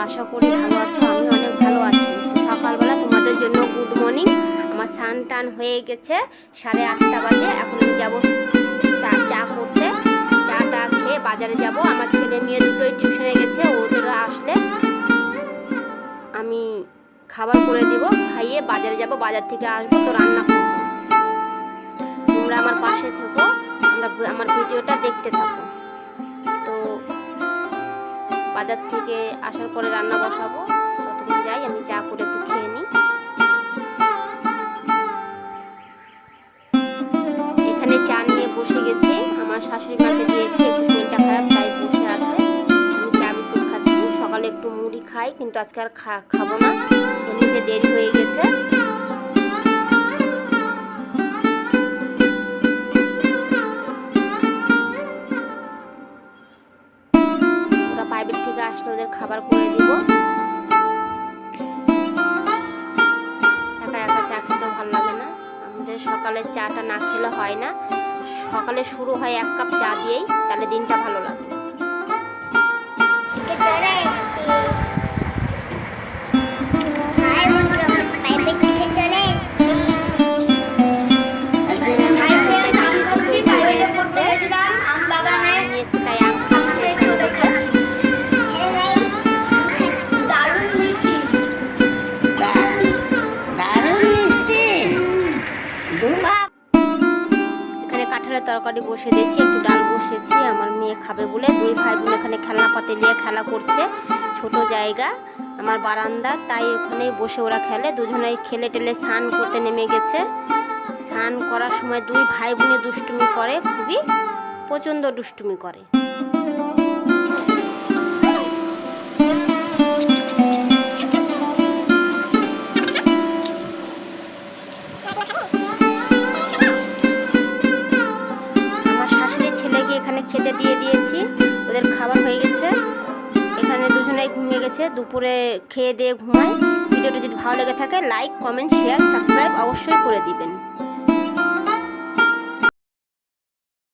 আশা করি ভালো আছো, আমি অনেক ভালো আছি। তো সকালবেলা তোমাদের জন্য গুড মর্নিং। আমার স্নান টান হয়ে গেছে, 8:30 বাজে। এখন আমি যাবো চা করতে। চাটা খেয়ে বাজারে যাব। আমার ছেলে মেয়ে দুটোই টিউশনে গেছে, ওদের আসলে আমি খাবার করে দিব, খাইয়ে বাজারে যাব। বাজার থেকে আসবো তো রান্না করবো। তোমরা আমার পাশে থেকো, আমার ভিডিওটা দেখতে থাকো। তো বাজার থেকে আসার পরে রান্না বসাবো, ততক্ষণ যাই আমি চা করে একটু খেয়ে নিই। এখানে চা নিয়ে বসে গেছি, আমার শাশুড়ি মাকে দিয়েছি, একটু শরীরটা খারাপ তাই বসে আছে। আমি চা বিস্কুট খাচ্ছি। সকালে একটু মুড়ি খাই, কিন্তু আজকে আর খাবো না, এমনিতে দেরি হয়ে গেছে। ওরা প্রাইভেট থেকে আসলে ওদের খাবার করে দিব। একা একা চা খেতে ভালো লাগে না, আমাদের সকালে চাটা না খেলে হয় না। সকালে শুরু হয় 1 কাপ চা দিয়েই, তাহলে দিনটা ভালো লাগে। এখানে কাঁঠালের তরকারি বসে দিয়েছি, একটু ডাল বসেছি। আমার মেয়ে খাবে বলে 2 ভাই বোন এখানে খেলনা পাতি নিয়ে খেলা করছে। ছোট জায়গা আমার বারান্দা, তাই ওখানেই বসে ওরা খেলে। দুজনেই খেলে টেলে স্নান করতে নেমে গেছে। স্নান করার সময় 2 ভাই বোনে দুষ্টুমি করে, খুবই প্রচণ্ড দুষ্টুমি করে। এখানে খেতে দিয়ে দিয়েছি, ওদের খাবার হয়ে গেছে। এখানে দুজনেই ঘুমিয়ে গেছে, দুপুরে খেয়ে দিয়ে ঘুমায়। ভিডিওটি যদি ভালো লেগে থাকে লাইক কমেন্ট শেয়ার সাবস্ক্রাইব অবশ্যই করে দিবেন।